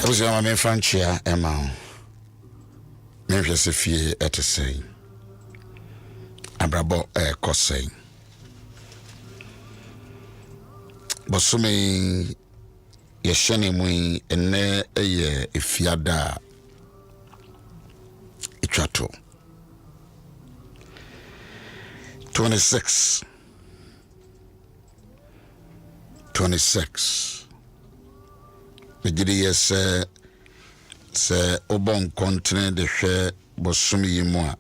Uzama me franchia ema me hwese fie etesei abrabo kosei bosome ye hene mu enne eye efiada etwato 26 Megidi se obon kontine de hwe bosumi yimu a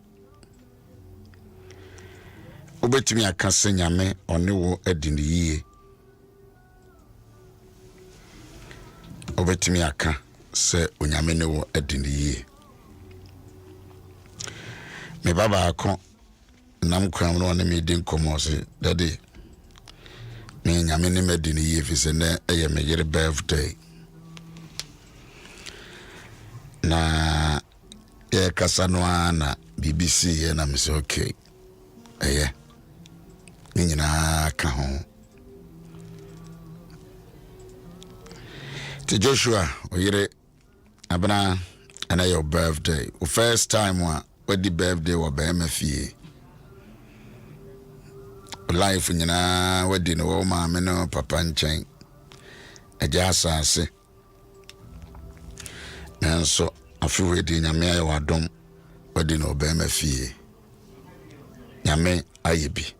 obetimi akase nyame one wo adini yie obetimi aka se onyame ne wo adini yie me baba akon nam kwan no ne me din komo se dade me nyame ne medini yie fi se na eye me yere birthday na kasanoa na BBC ye na mse okay nyina ka ho ti Joshua oyire abana ana your birthday o first time wa the birthday wa ba mafie life nyina wadi no wo ma me no papa nchen eja asase nanso afiwe di nyame aye wadom wadi no ba mafie nyame ayebi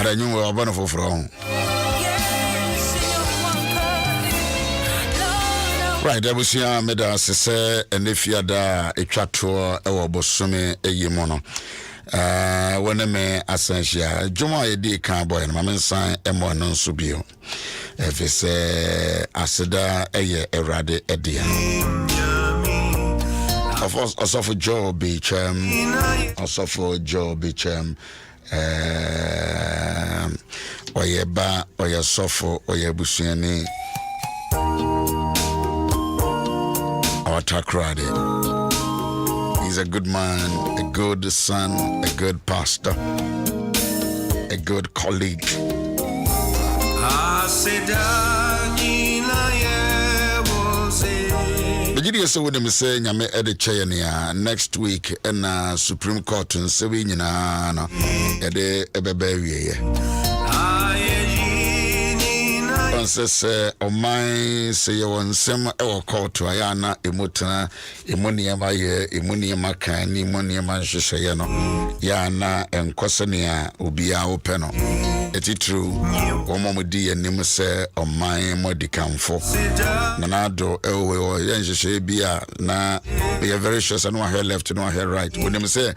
Ara nyuwa wabana foforo. Right, abusia meda sese enefiada etwato ewo bosome eyimono. Wona me asanhia dwuma yedi kan boy na mensan emo no nso bio. Efese aseda eye erade edia. Also for Joe Beacham, oyeba oyasofo oyebusuani Awatakrade. He's a good man, a good son, a good pastor, a good colleague. Megidi se wo dem se nyame ede cheye ne next week na Supreme Court nse we nyina no ede ebeba wieye. Say oman say you want some our court to ayana emotana emoniema ye emoniema kan ni emoniema hwehwe no ya na enkosenia obia openo eti true omomodi enim se oman modikamfo na do ewe ye hwehwe bia na we are very sure say no hair left no hair right when them say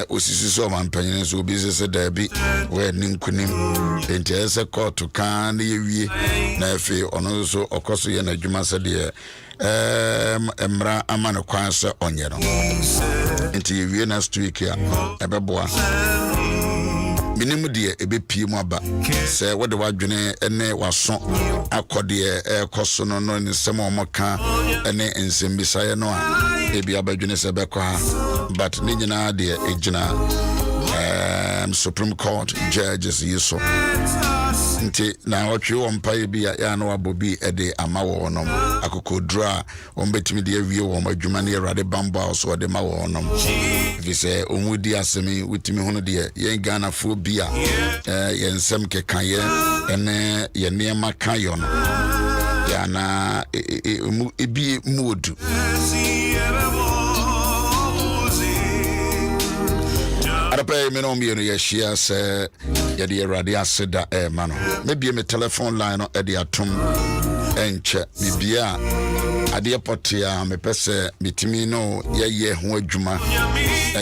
osisi so man panyin so obi say da bi we ninkunim enti ese court kan na yewie na efe ono so okoso ye na adwuma se de emra amane kwan se onye no enti yewie next week ya ebeboa minim de ebepie mu aba se wode wadwene ene waso akode ekoso no no ne sem omoka ene nsembisa no a ebi abadwene se bekwa but ne nyina de ejina Supreme Court judges yiso nti na otwe wompa bi ya na wabobi ede amawo no akokodra ombetimi de awie wo madwuma ne Awurade bamba so de mawo no vi se omudi asemi witimi hono de yen Ghana fo bia yensem keka ye ene ye niema kayo no ya na ebi muodu Arape me no me no yeshia se ye de Awurade aseda mano maybe me telephone line no e de atom enche bibia ade potia me pese mitimi no ye ho adwuma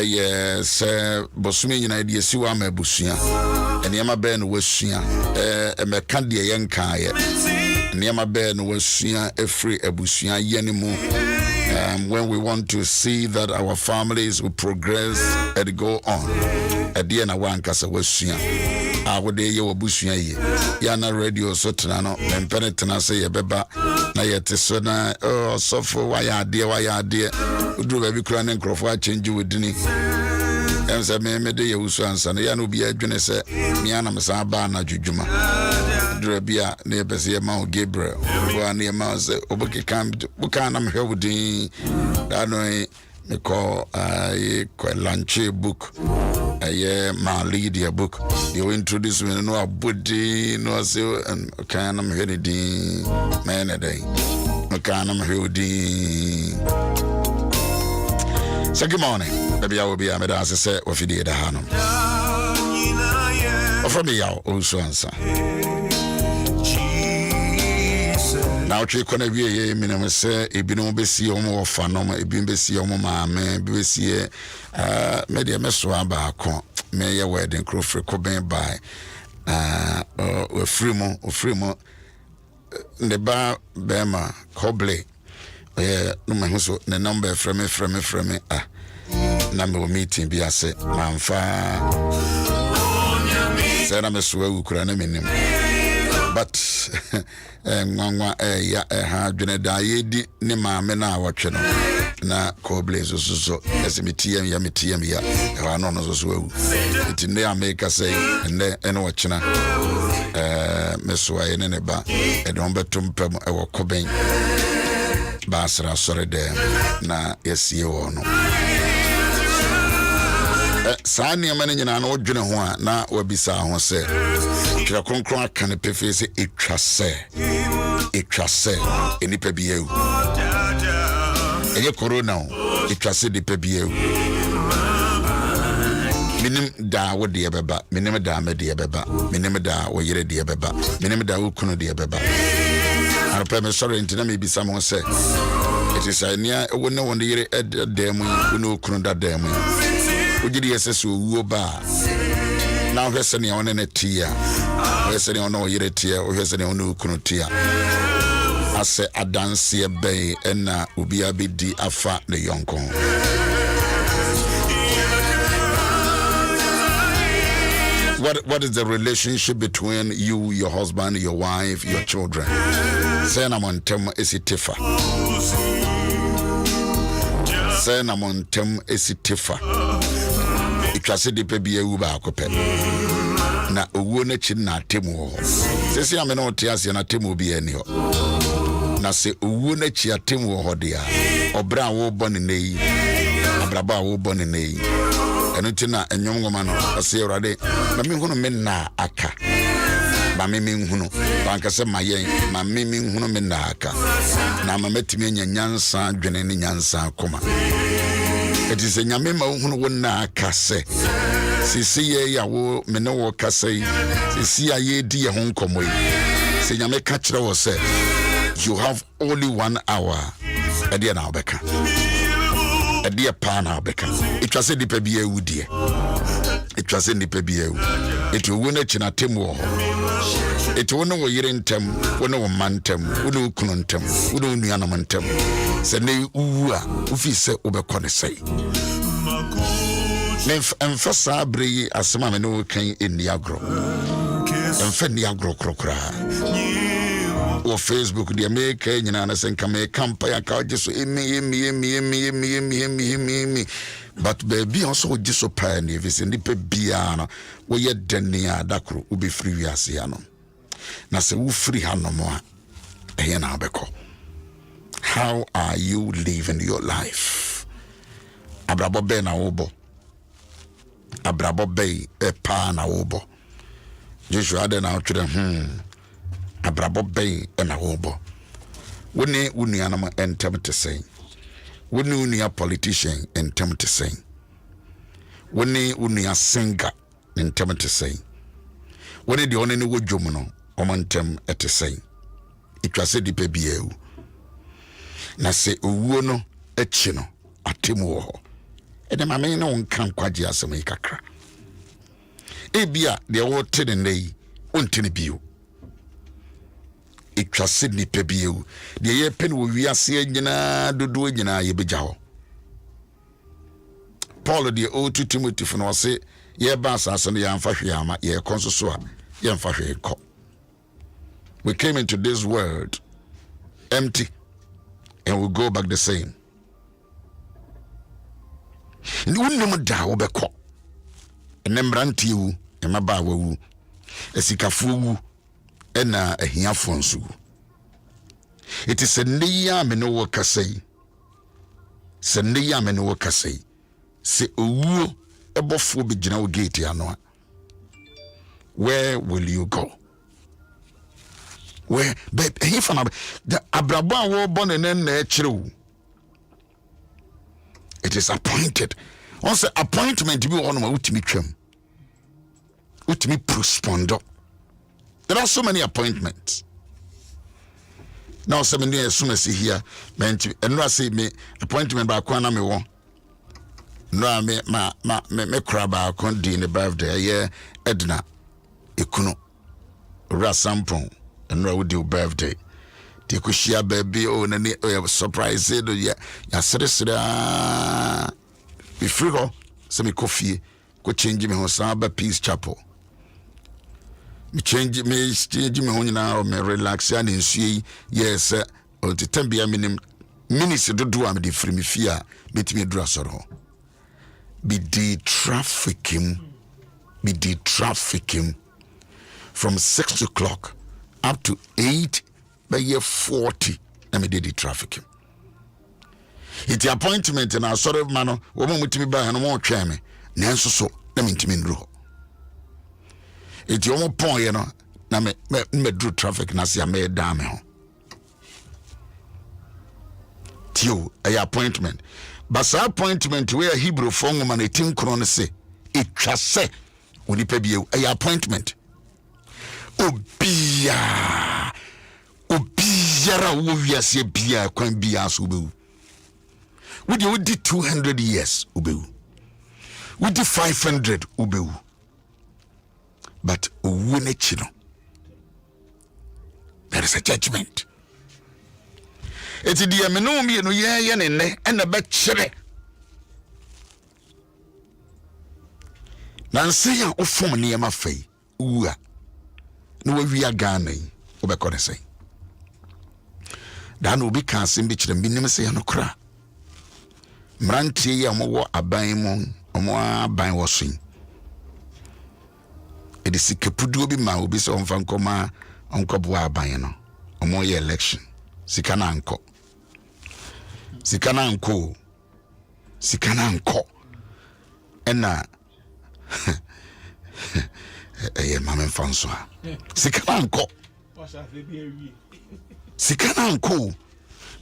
ye se bosumi nyina de siwa ma abusua enema be no wasua me ka de ye nka ye enema be no wasua efri abusua ye ne mu. When we want to see that our families will progress and go on. At the end of one case, I would day you bushia ye. Yana radio so tanano, and penitena say a beba, na yet sona, oh, so for why I dear, do every crown and crop change you with Dinny. And said, me Yaw Owusu-Ansah, and Yanu be a Junese, Miana Masabana Jujuma. Drabia near Bessia Mount Gabriel, one near Mouse, Obuki Camp, Bukanam Hewdi, Danoe, me call a Lanche book, a year my Lydia book. You introduce me no Buddy, no so, and Canam Hedi, man a day, Macanam Hewdi. So good morning, maybe I will be a medal as I said, what you did a Hanum. From the Yaw Owusu-Ansah. Now, Chikona Vie, Minam say, a binom besi omo fanom, a bimbesi omo mame, besi, media meswaba, may your wedding crew for Cobain by Frimo, the bar Bema, Cobley, no man who's the number from me, number meeting, be I say, Manfa, said I'm a swell Ukrainian. But ngwa ya ha dwene da ye di ne maame na awotwe no na Cobley so esimitiam ya mitiam ya ha no no so awu enti ne America say ne ene wochena mesoa ye ne ba e don betum pam e wo Cobain basra sore de na yesie wo no Sani amane nyina na odwene ho a na wabisa ho se kira kronkron aka ne pefe se etwase enipa bieu enye corona etwase de pebieu minim da wo de beba minim da me de beba minim da wo yere de beba minim da wo kunu de beba arpa me sorry ntina me bisa mo se etisa nia wo ne won de yere dem wo no kunu da dem ugidi yesesu wuo ba na hwese ne one ne tia hwese ne ono yire tia hwese ne ono kunu tia ase adanse be na obi abedi afa ne yonko What is the relationship between you, your husband, your wife, your children? Say na montem esitifa. Say na montem esitifa. Itwase de pe bia wu ba akopɛ na owuo na chi na temu ho sesi ame na otiase na temu bia ni ho na se owu na chiatem wo hodia obra wo bone nei abraba wo bone nei eno tina enyom ngoma no ase urade ma me hunu me na aka ma me hunu banka se mayen ma me hunu me na aka na ma metimi anya nyansa dwene ne nyansa koma etise nyame ma hunu wo na aka se sisi ye ya wo me ne wo kasa yi sisi aye di ye ho nkomo yi se nyame ka kire wo se you have only 1 hour edia na obeka edia pa na obeka etwa se dipa bia ewudie etwa se dipa bia ewu etu wo na china temu ho etu wo no wo yire ntem wo no wo mantem wo no kunu ntem wo no nua na mantem se ne uwu a ufi se obekọ ne sei Emfasa abre asema me no kan eniagro emfa niagro krokra o Facebook de America nyina na senka me campaign ka ojeso emi but baby also ojeso pa na evisi ndipe bia no wo ye dania dakro ubi free wiase ya no na se wo free hanom a ehye na abekọ. How are you living your life? Abrabo be na wobo abrabo bay pa na wobo Joshua de na otwere abrabo bay na wobo woni unia na entem te sei woni unia politician entem te sei woni unia singer entem te sei woni de onene wodwom no omantem ete sei itwase dipe bieu na se owuo no echi no atemu wo ho ede ma me no nkan kwaje asem ikakra ebia de wo tene nei ontene bio etwase ni pe bio de ye pen wo wiase nyina dodo nyina ye beja ho Paul de o to Timothy fo no se ye ba asase no ye amfa hwe ama ye konsoso a ye amfa hwe ko. We came into this world empty and we go back the same. Ni wonnem da wo beko enemrantie wu emaba wawu esikafo wu ena ahiafo nso it is neya me no kasai se neya me no kasai se owu ebofo begina wo gate ano where will you go? Where but he from the abrabo wo bonen na ekire. It is appointed. Also appointment to be on my ultimate trim. Ultimate prospondo. There are so many appointments. Now 7 years soon as here, and no say me appointment by Kwana me won. No me crab condi in the birthday yeah Edna Ekuno Rasampon and no would do birthday. Tikushia baby oh nani surprise do ya sere be free go some coffee go change me ho samba Peace Chapel me change me ho nyina me relax and nsui yes o tetambia minim minutes do am de free me fia betimi dura soro be the trafficking from 6 o'clock up to 8 by year 40 na me did the trafficking. It's the appointment and I sort of man woman with me by and more try me nanso so na me ntimi ndro. It's your point you know na me do traffic na se me da me ho. Tio a appointment. But sa appointment where Hebrew phone woman e tin kron se it twase oni pa bi a appointment. Obiara wo wiase bia kwan bia so bewu we did 200 years ubewu we did 500 ubewu but owu na chi no there is a judgment. Eti dia me no mi no ye ne ne na be kire nanse ya ofom ne ma fai uwa no we wi Ghana yi obekọ ne sei dan obi kan sim bi kire minim se ya no kra mrantie ya mo aban mu omo aban wo so edi sikepudu obi ma obi se onfa nkoma onkobo aban no omo ye election sikana anko ena mama mfanso sikana anko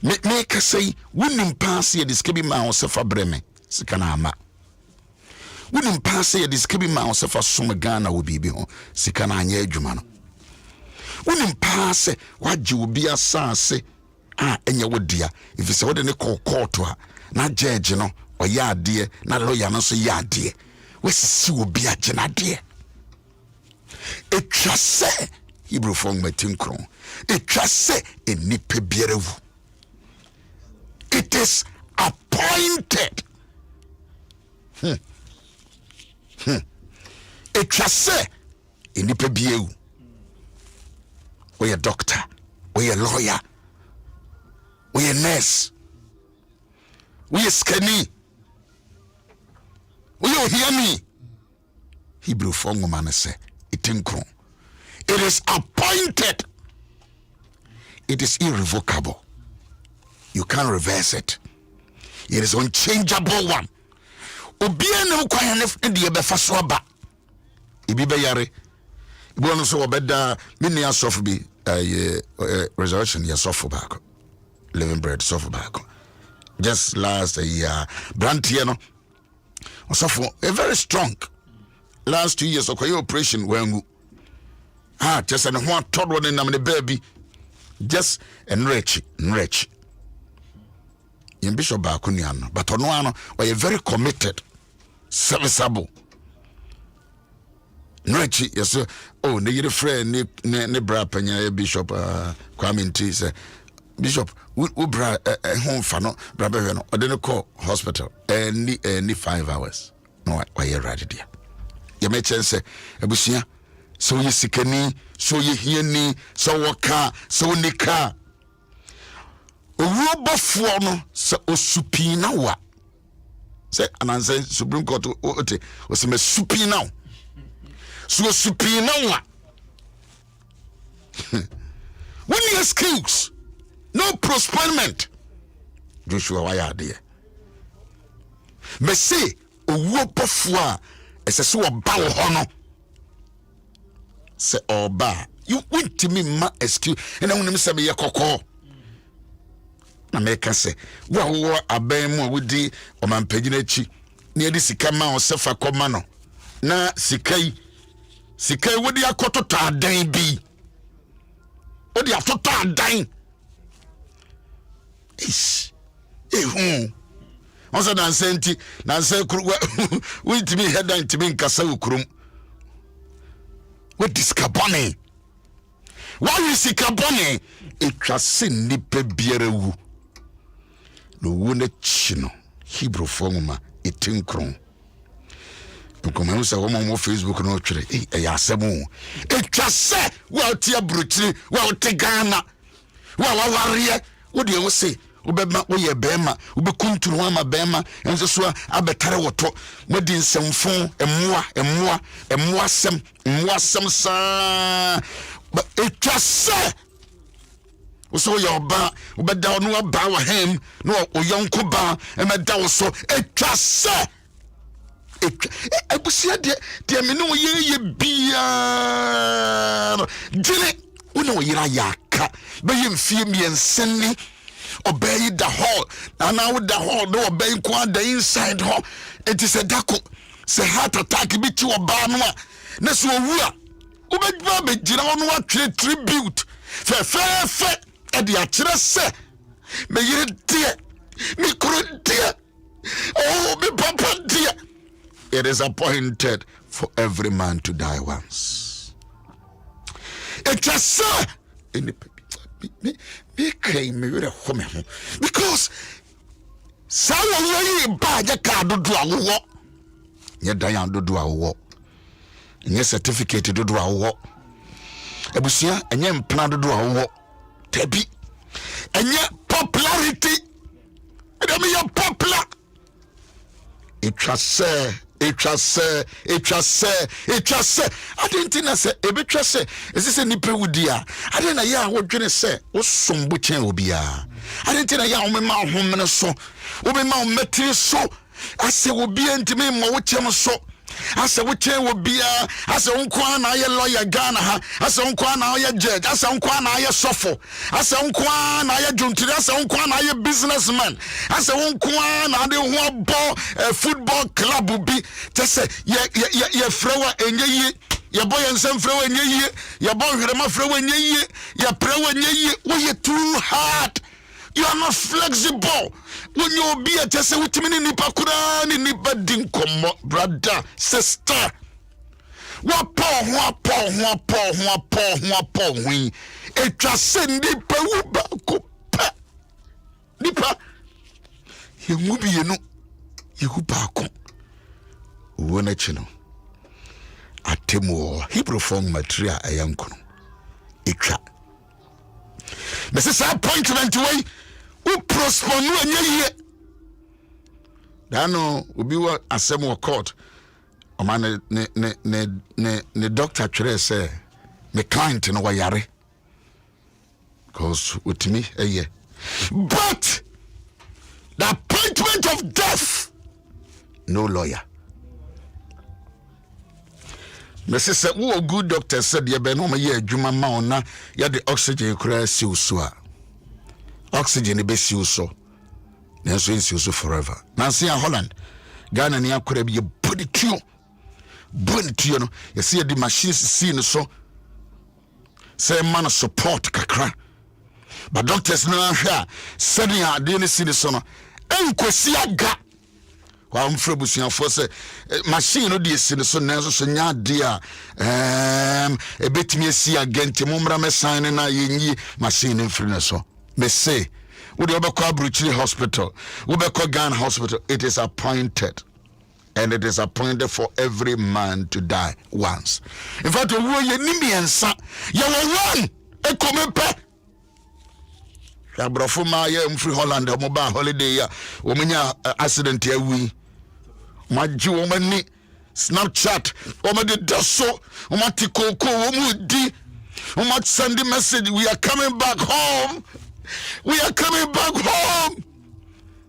me ka say wonim pass ye diskabi ma osefa breme sikana ama wonim pass ye diskabi ma osefa som Ghana wo bibi ho sikana anya adwuma no wonim pass waje obi asase enye wodia if se wode ne court a na judge no oyade na lawyer no so yade wesisi obi agenade etwa se Hebrew fong matinkron etwa se enipa biarewu. It is appointed. Etwa se enipa biarewu. We a doctor, we a lawyer, we a nurse, we a scanny, we a hear me. Hebrew fong man say itinkron. It is appointed. It is irrevocable. You can't reverse it. It is unchangeable one. Obia no kwan ne de be fa so ba. Ibi be yare. Ibi no so obeda mini asof bi resurrection ya sof back. Living bread sof back. Just last year brand here no. Sof very strong. Last 2 years okoye operation wangu. Just an one third one in the baby. Just enrich. In Bishop Bakuniano, but Onoano were very committed, serviceable. Enrich, yes, sir. Oh, the friend, ne brapanya Bishop Kwame T say, Bishop, we bra home for no brabeno, or then call hospital any 5 hours. No, why you ready there? You may chance say, Ebusia. So you sikani, so you hear ni, so waka, so nika. Owoba fo no se osupina wa. Say ananse Supreme Court ote o se me supina. So supina wa. When you skills, no prosperment. Joshua why there. Me say owoba fo a ese so oba wo ho no. Se oba you want to me ma excuse and I want to say me yakoko na make say wo aban mu wodi o man pagina chi na yedi sika ma o sefa koma no na sikai wodi akoto ta dan bi wodi atoto adan is ehu on so dan senti na say kuru we timi hedan timi nkasa ukurum. What is carbone? Why is it carbone? It was in nipe bierewu. No wone chino. Hebrew forma itinkron. Nkoma usa woma mo Facebook no twere. Eyasemu. It was say wa tia brutri, wa otegana. Wa wariye. What do you say? Ubema oye bema, ubekunturu ama bema, enzo so abetare woto, modi nsemfon, emmoa sem sa. But it just say so your ba, ubeda no ba wa hem, no oyonko ba, emeda wo so it just say. Ebusia de me no ye bia. Dile, uno yira yaka, be yemfie mienseni. Obey the hall, and now with the hall, no obey quite the inside hall. It is a dako, say heart attack be to a banwa. Nesu wua, Ubed Jiranwa tribute. Fair, and the actress say, may you dear, me couldn't dear. Oh, me papa dear. It is appointed for every man to die once. It just say in the me came me with a home because Salah buy a car do a walk. Yet Diane do a walk. Yes, certificate to do a walk. Ebusia and yam plan to do a walk. Tebi and yet popularity. And I mean, you're popular. It was say etwa se adentina se ebetwa se esese nipa wudi a adena ya wodwene se osombo chen obia adentina ya omema homene so omema ometiri so ase obia ntime mo wo chem so ase wo chen obia ase wonkwa na ye lawyer Ghana ha ase wonkwa na ye judge ase wonkwa na ye sofo ase wonkwa na ye juntiri ase wonkwa na ye businessman ase wonkwa na de ho abo football club bi tese ye frewa enye ye boy ensem frewa enye ye boy hwerema frewa enye ye prewa enye wo ye too hard. You are not flexible. When you be a test with me, nipa kura ni nipa dinkomo, brother, sister. Wapo. It just send nipa uba kupa. Nipa. You mubi yenu. You bako. Uwene chino. Atemo Hebrew form material ayankono. Ikra. This is appointment way. U prosper no enye dano obi wa asem wo court o ma ne doctor twere say me client no wa yare because with me but the appointment of death no lawyer. Me say wo good doctor said ye be no ma ye adwuma ma ona ya the oxygen kura si uso a oxygen be si uso na so si uso forever. Na see Holland Ghana ni akura bi ye body tuo no ye see the machines see no so say man support kakra but doctors no ahwa said ya de ni see no so no enkosi aga kwa mfrebusia for say machine no de see no so na so nya de a ebetimi asi agente mumra me sign na yenyi machine mfri no so. Me say, we the Bruchili Hospital, we Ghana Hospital, it is appointed. And it is appointed for every man to die once. In fact, we are Nimiansa, you will run a comepe. Yabrafuma, ya mfri Holland, a mobile holiday, ya, womanya accident ya we. Maju womani, Snapchat, womadi daso, womati koko, womudi, womat send the message, we are coming back home. We are coming back home.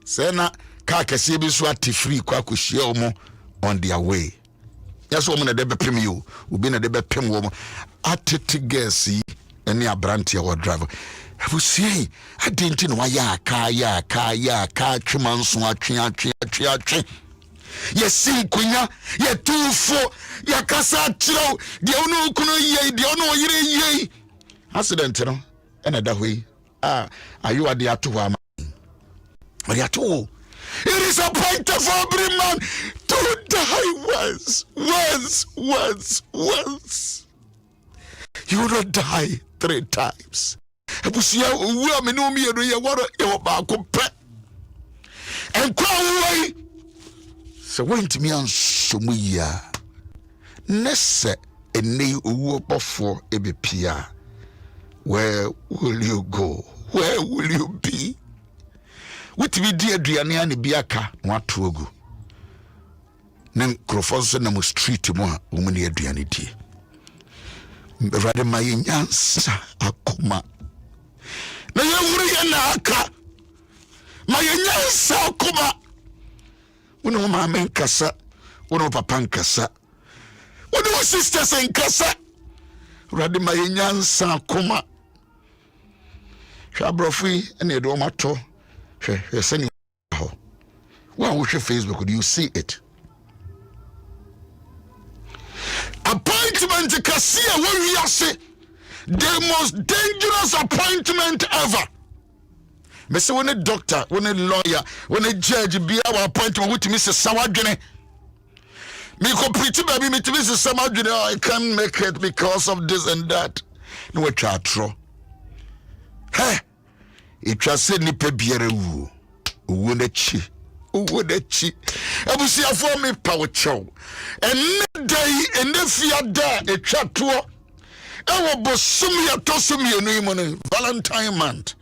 Sena kakesi bi so atifree kwa kuhia omo on their way. Yes, woman na debe pem you. Ubi na debe pem womo. Atete gesi eni abranti ya driver. Have see I didn't know ya ka twimanso atwe. Yes, kunya ye tufo ya kasa chiro de onu kuno ye de onu oyire ye. Accident no ena da hoi. Are you at the atuwa? It is appointed for every man to die once. You will not die 3 times. Abusia uwa menumi edo ye waro e ba ko pe. Enkwa wo se wentimi ansomu ya. Nese ene uwo bofo ebepia. Where will you go? Where will you be? With me dear Driania ni biaka watuogu. Nen krofonso na mu street mo umuni Adriani di. Rade mayenyansa akoma. Na yewuri ya na aka. Mayenyansa akoma. Uno mama nkasa, uno papa nkasa. Uno sisters nkasa. Rade mayenyansa akoma. Shabrofui and the domato. You're sending how. Well, with your Facebook, do you see it? Appointment Cassia, when we are say the most dangerous appointment ever. Me say when a doctor, when a lawyer, when a judge be our appointment with Mr. Sawadjene. Me ko pretty baby me to Mr. Sawadjene, I can't make it because of this and that. No we try throw. Hey, it was said ni pe biere wu. Uwo na chi. Abusia for me power chow. And day and if you are there, a chat to our bosumia tosumia no Valentine month.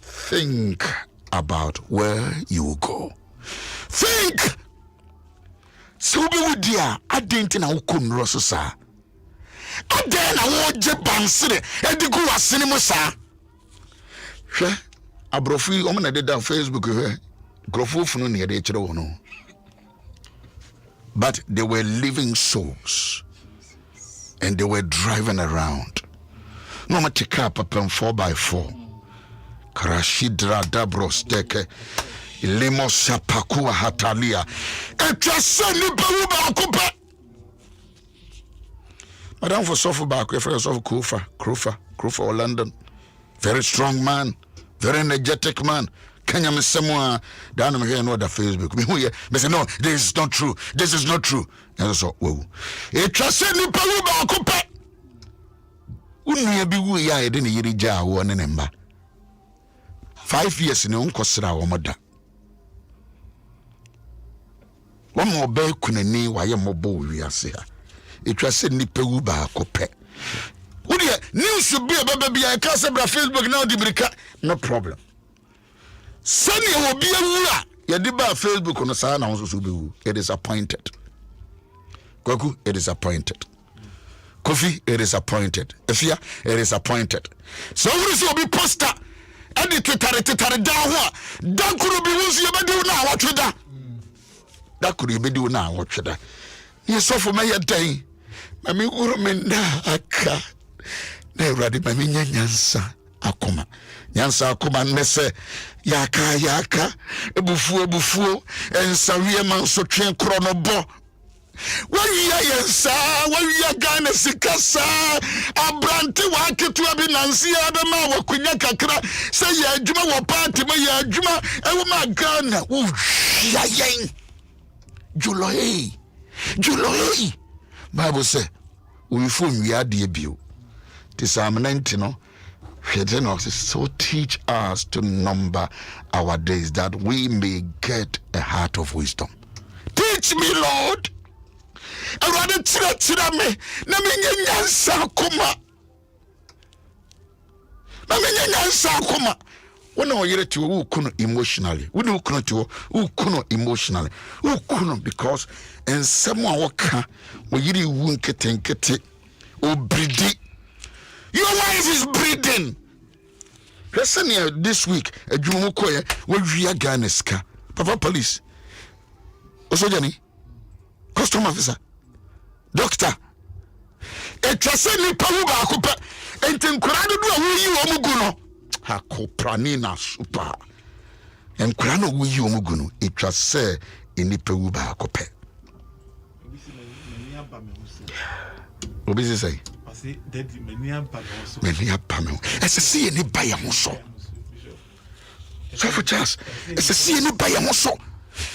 Think about where you go. Think So be with dear, I didn't know kun rosa. I then I want Japan City, and the go a cinema, sir. A brofi, woman, I did on Facebook, Grofo from near the no. But they were living souls, and they were driving around. No matter cap up and 4x4. Karashidra Dabros Deke. Lemo Sapakua Hatalia. And just send me Baruba. Madame for Sofa back, reference of Krufa or London. Very strong man, very energetic man. Kenya Messamua down here on the Facebook. Me say, no, this is not true. This is not true. And so, whoa. A trusted Niparuba Kupa. Unia be we ya didn't yirija one number. 5 years in Unkosra or mother. One more bell kunani why a mobile we are say. It was said Niparuba Kope. Would you news should be a baby? I can't say Facebook now, Dibrika. No problem. Sunny will be a ruler. Yadiba Facebook on the sign also be. It is appointed. Goku, it is appointed. Kofi, it is appointed. Efia, it is appointed. So this will be poster. Edited down. That could be who's you do now. What you da? That could be do now. What you da? Yes, so for my day. Mami urumenda aka. Ne ready mami nyansa akoma. Nyansa akoma nese yaka ebufuo ensawie manso twen krono bo. Waya yensa waya gane sikasa abrante waketu abi nansi abema wakunya kakra say ya adwuma wo party ma ya adwuma ewo ma Ghana wo ya yen July Bible say we phone we ade bio Psalm 90 no so teach us to number our days that we may get a heart of wisdom. Teach me, Lord. I rather tira me na me nyansa kuma when I hear to who kuno emotionally we do kuno to who kuno emotionally who kuno because and someone waka we yiri wun ketenkete o breedi your wife is breeding. Listen here this week adwumu koye we wia Ghana ska papa police osojani custom officer doctor etwase ni pawu ba akopa entenkura do a wo yi wo mugu no hakoprani na super enkura no wo yi wo mugu no etwase eni pawu ba akopa obi say daddy many abame ese see eni ba ya so so for chance ese see eni ba ya so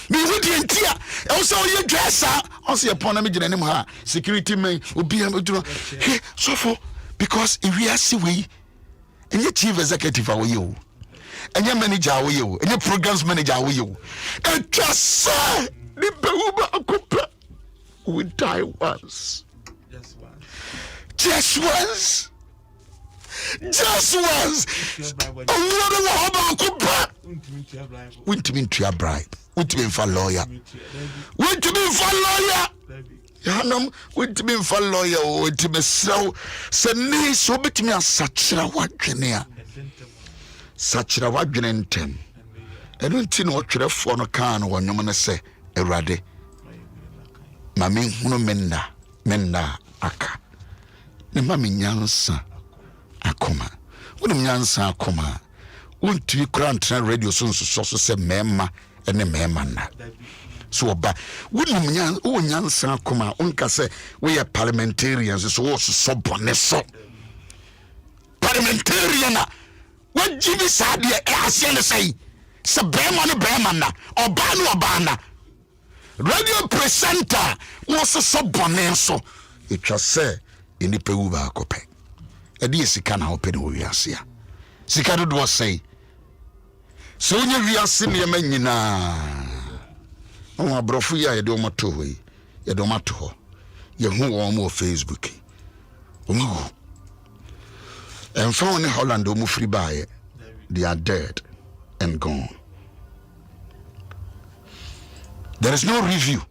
me would entia also you dresser also upon me gina nim ha security men obi am duro hey so for because if we are see we any chief executive are you any manager are you any programs manager are you and just the Uber akupa we die once just once went to be a bribe. Went to be for lawyer. Went to be for lawyer. Yanum went to be for lawyer. Went to be so. Suddenly, so bit me a Sachra Wagenia. Sachra Wagentem. I don't know what you're for no can or no man say, Erade. Mammy, no menda, aka. Ne mammy Yansa. Akoma. When Yansa akoma. Won't you grant radio soon so say memma and a memana. So ba wouldn't Yansa akoma unka say we are parliamentarians is also so boneso. Parliamentarian what Jimmy Sadia Asian say Sabemana or Bana radio presenter was so boneso. It was say in the Peuba cope. A dear Sikana open we are here. Sikado do say. So we are senior men oh brofu ya Adom Ahengua Adom Ahengua ye hu o mo Facebook omu and found in Holland o mu free by they are dead and gone. There is no review.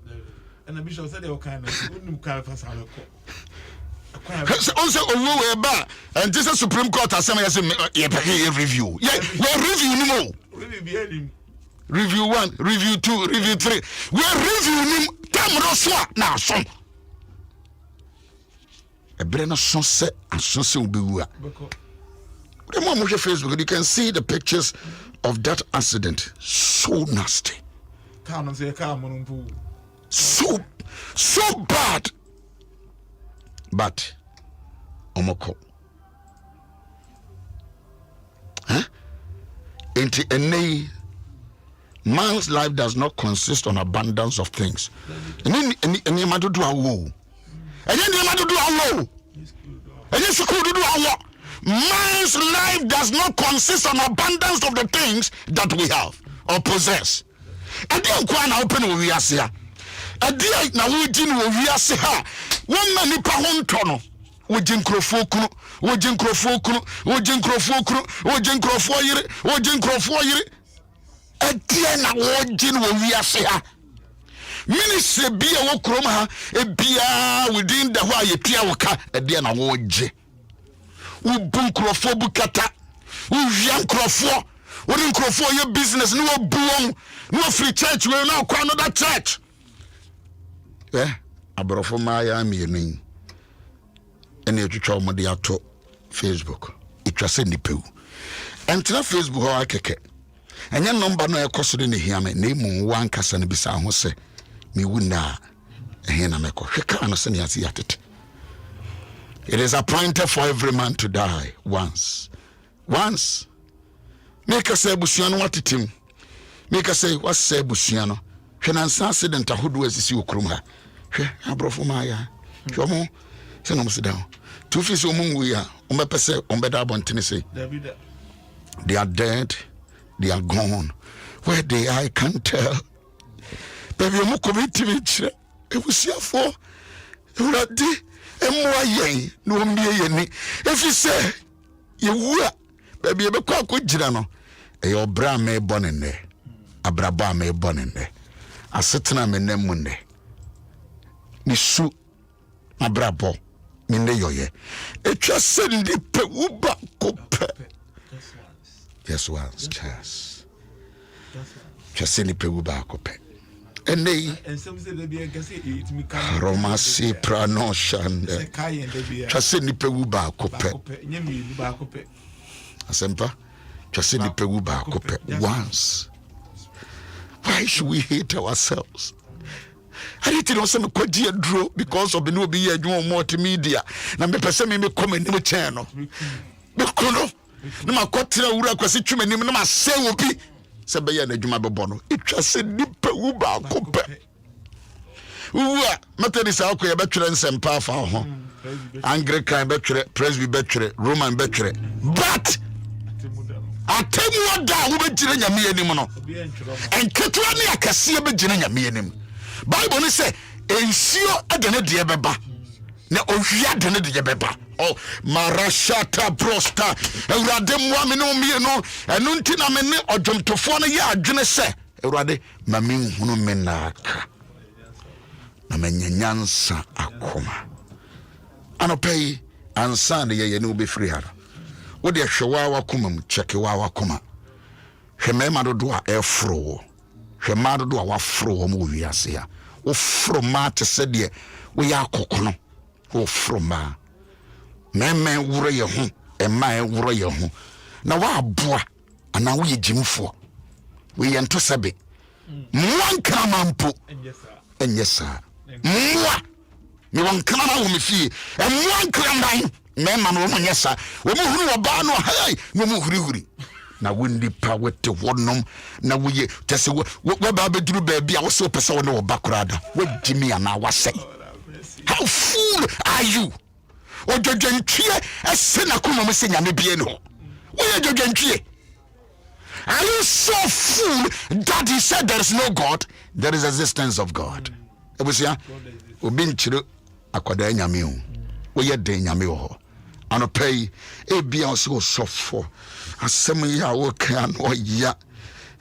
And the bishop said they were kind of also we ba and this Supreme Court has some review. Yeah, we review no. Review 1, review 2, review 3. We review him now some. A brain of sunset and sunset will be where. The moment you Facebook, you can see the pictures of that accident. So nasty. So bad. But omoko. Huh? Into a man's life does not consist on abundance of things. And then you might do a woe. And then you might do a woe. And then you could do a woe. Man's life does not consist on abundance of the things that we have or possess. And then you open what we are here. And then now we do what we are here. One man nipa hontono. Wojin krofo yire. Etiena wojin wo wiase ha. Ministry bia wo krom ha ebia within the ho ayetua wo ka ediena woje. Wo bun krofo bukata. Wo wian krofo. Wo din krofo ye business no wo buon. No free church we na kwa another church. Abrofo ma ya mienu. Ene etwetwa mo de ato Facebook. Itwase nipewu. Entra Facebook ho akeke. Anya number no ekosoro ne hiame na emu wan kasa ne bisa ho se me wuna ehe na meko hweka no se ne ase yatete. It is appointed for every man to die once. Make us say busua no watetem. Make us say what say busua no. Hwe na nsa accident ahodo asisi okrum ha. Hwe abrofo ma ya. Hwe mo se no mse down. Two fisi omungu ya ombepese ombeda abontene say. They are dead. They are gone. Where they are, I can't tell. Baby, I'm committed. It was here for. If you say, you were, baby, you're quite good, Girano. Your bra may born in there. A braba may born in there. A certain me name Monday. Nisu, my brabo, Minde yoye. It just send the Pewuba cope. Just once, just any Pewuba cope. And they some say they be against it me Romasi Pranoshan. Just any Pewuba cope. Asempa, just any Pewuba cope once. Why should we hate ourselves? I didn't know some quadia draw because of the new be a multimedia. Now, me person me come in the channel. Because no ma kotra wura kwasi tweme nim no ma se obi se be ya na dwuma bebono etwa se nipa wu ba kope uwa methodist akoye betwere nsempa afa ho Anglican betwere presby betwere Roman betwere but atemu da wo begire nyame anim no enketwa ne akase begire nyame anim Bible ni say ensio adene de beba na ohwia de ne de beba oh marashata prosta Eurade moame no mie no enu nti na me ne odwomtofo no ya adwene se Eurade ma me hunu me na aka na manyanyansa akoma anopei ansa ne ye ne obefiri ha wo de hwewa wakoma mu cheke wa wakoma hwema dodo a efro hwema dodo a wafro mo wiase ya wo fro ma te se de wo ya kokono wo fro ma meme wuro ye ho ema wuro ye ho na wa aboa ana wo ye jimfo we ye nto sebe mwan kramampo enyesa mwa me wan krama wo me fie mwan kraman mema no mo nyesa wo mo huru oba no hai no mo huri na wundi pa wete wonom na wo ye tese wo ba beduru ba bia wo se pese wo ne wo bakrada wo jimi ana wasai. How fool are you? Ojojentwie esena kuma mo se nyame bie no. Wo ye jojentwie? Are you so fool that he said there is no God? There is existence of God. Ebusia obi nchiro akwada nyame o. Wo ye den nyame ho. Anopei ebia o se osofo. Asem ya wo kan o ya.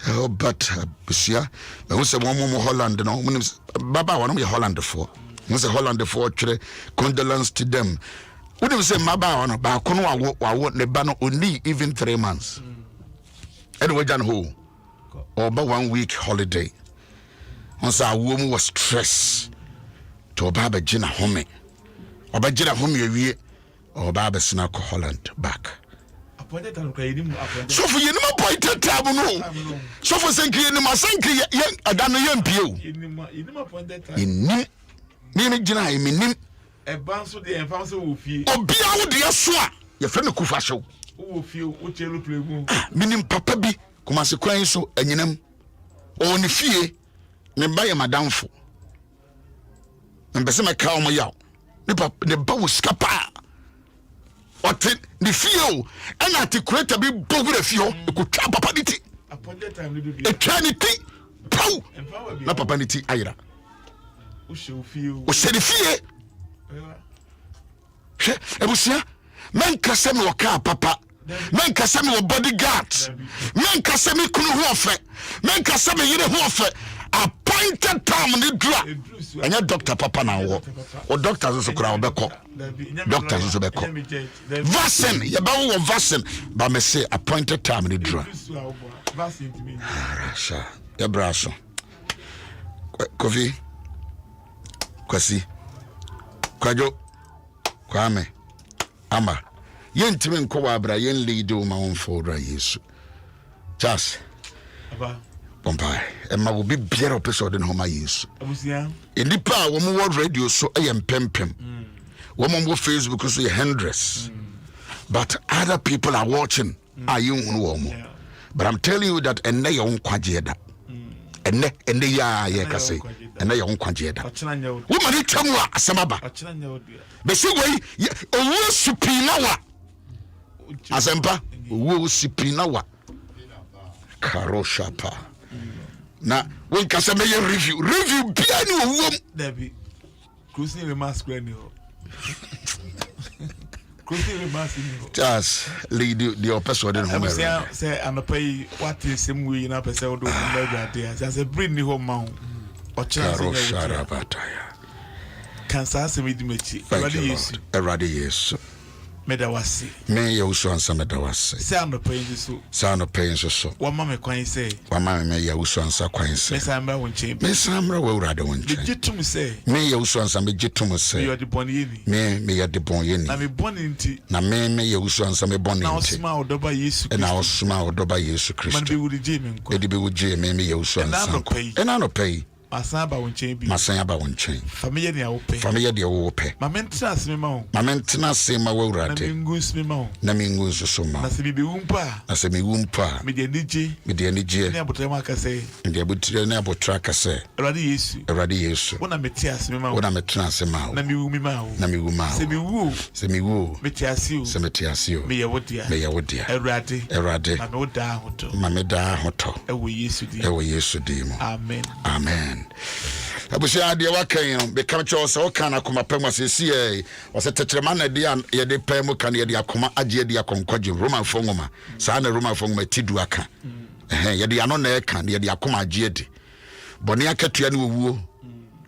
Oh, but Busia, I was a woman Holland, no, Baba, one of your Holland for. Was a Holland for condolence to them. Wouldn't you say Maba on a balcony? I want the banner only even 3 months. Anyway, John Ho, or about 1 week holiday. Once our woman was stressed to a Baba Gina Home, or by Gina Home, or Baba Snack Holland back. So for you, no appointed time, no. So for saying, you must think I done a young pew. In Name Gina, I mean, a bounce with the advance will feel. Oh, be out the Aswa, your friend of Kufasho. Who will feel what you look like? Meaning Papa B, Kumasi Quainso, and you know, only fear, then buy a madam for. And Besima cow my yaw, the bow scapa. What the feel, and I to create a big bow with a few, you could trap a panity. Upon that time, a trinity, pow, not a panity, Ira. Who shall feel? Who said the fear? Ebusia, men kasemi wa car papa, men kasemi wa bodyguards, men kasemi kunu huofe, men kasemi yine huofe. Appointed time ni dra. Anya doctor papa na wo. O doctors so kura obeko. Doctors so beko. Vaccine, ye ba wo vaccine, ba me say appointed time ni dra. Rasha, ye braso. Kofi. Kwasi. Kwajo. Kwame. Ama. Yen timi nko wa bra yen lead o ma won for ra Yesu. Charles. Aba. Bombai. Emma will be beer episode in Homa Yesu. In the power woman world radio so I am pempem. Woman will Facebook so hundreds. But other people are watching. Are you on? But I'm telling you that and they own kwajeda. And they ya say and they own kwajeda. Woman it tell me asamaba. But see way o supinawa. Asempa wo supinawa. Karoshapa. Na when kasa me review bia ni owom David cruising the mask when you cruising the mask just lead the episode in home say and pay what is some way na person do that there as a bring ni home ma o Karoshapa cancer se me dimechi erade Yesu medawasi me Yaw Owusu-Ansah medawasi say and pay so sound of pain so wa mama kwan say wa mama me Yaw Owusu-Ansah kwan say me samra won chen me samra we urade won chen gitum say me Yaw Owusu-Ansah me gitum say you the boni me ya de bon ye ni na me boni nti na me Yaw Owusu-Ansah me boni na nti osma odoba Yesu Kristo na osma odoba Yesu Kristo man be wudi je me nko e de be wuje me Yaw Owusu-Ansah e na no pay Masaba won chen bi. Masanya ba won chen. Family de awope. Family de awope. Mamentina se me ma wo. Mamentina se ma wo urade. Na mingus me ma wo. Na mingus so ma. Na se bi wumpa. Na se mi wumpa. Me de nije. Me de nije. Ne abotre ma ka se. De abotre na abotra ka se. Erade Yesu. Erade Yesu. Wona metia se me ma wo. Wona metina se ma wo. Na mi wu mi ma wo. Na mi wu ma wo. Se mi wu. Se mi wu. Metia se wo. Se metia se wo. Me ye wodia. Me ye wodia. Erade. Erade. Ma me da hoto. Ma me da hoto. Ewo Yesu di. Ewo Yesu di mo. Amen. Amen. Abusia de wakan be kam cho so kan akoma pam asesi e wase tetrema na de ye de pam kan ye de akoma age de akonkwaje Roman fongoma saa na Roman fongoma tidu aka ye de ano na e kan ye de akoma age de bone akatua ne owuo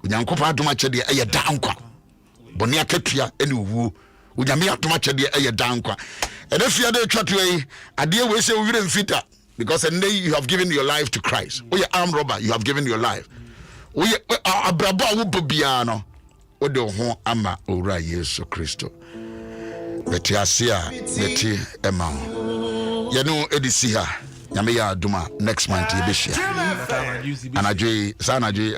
onyankopa adoma chede e ye da nkwa bone akatua ne owuo onyame adoma chede e ye da nkwa e de fia de twatu yi ade we se wo wire mfita because and you have given your life to Christ. Oh, you armed robber, you have given your life. Oh, you abrabo wubiano. O de ho ama ora Yesu Kristo. Beti asia, beti ema. You know edisi ha. Nyame ya adoma next month yebeshia. Anajwe sanajwe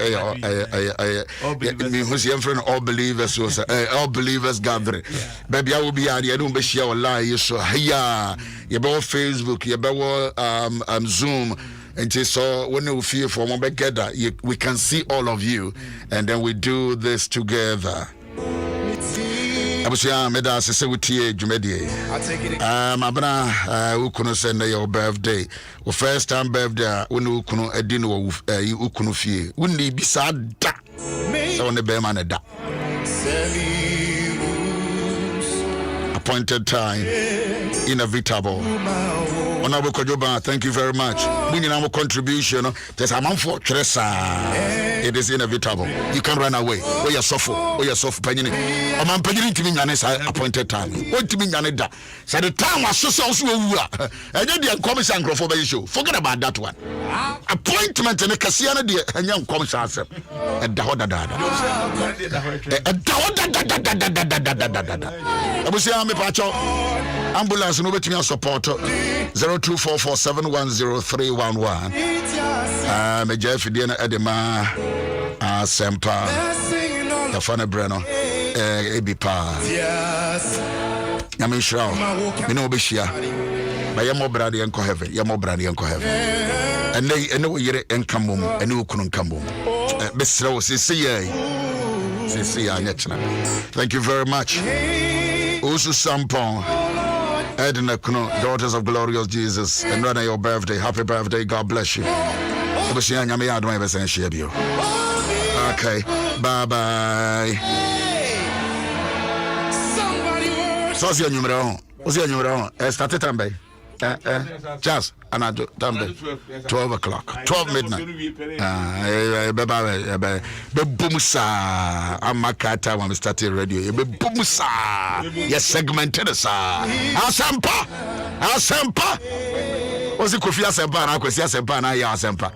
me who's your friend all believers so all believers gathering. Baby I will be here you don't be share online so hiya you be on Facebook you be on Zoom and so when you feel for one together we can see all of you and then we do this together. Abusia meda sese wutie dwumedie abana ukunu send your birthday o first time birthday when ukunu edi no ukunu fie wonni bisa da so ne be man da appointed time, inevitable. Honorable Kojoba, thank you very much. Meaning our contribution, there's a month for Tressa. It is inevitable. You can run away. Oh, you're soft. Oh, you're soft. Penny. I'm penny to me, appointed time. What to me, Yaneda? So the time was so. I did the commission for the issue. Forget about that one. Appointment in a casino, and young commission. And the Hoda Dada. I will say, I'm a patcho. Ambulance, no between support 0244710311. Me Jeff Diana Edema Sempa Yafana Breno Ebipa. Yes. Yamin Shrow. Me no Bishia. But Yamo Brady and Coheaven. Yamo Brady and Coheaven. And they know you're in Camum and you couldn't come. Miss Rose, see. Thank you very much. Owusu-Ansah, Edna Kuno, Daughters of Glorious Jesus, and rather your birthday. Happy birthday. God bless you. Okay, bye bye. So, what's your number? What's your number? Started time. Just another time. 12 o'clock. 12 midnight. Bebumusa. Amakata when we started radio. Bebumusa. Yes, segmented. Asempa. What's the Kofi Asempa? Akwesi Asempa. Na ya Asempa.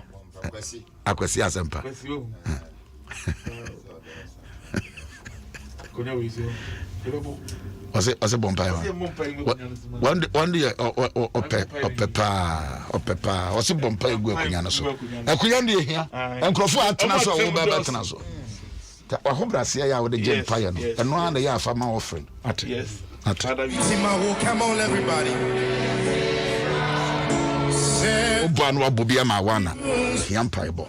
Akwesi Asempa. Was it Bompire? One day, Peppa, was it Bompire? Guianaso. I couldn't hear, and Crawford Tanaso, Tanaso. I hope I see I with the Jen Pioneer, and one day I found my offering. Yes, come on, everybody. Obanwa Bobia Mawana, Yampaibo.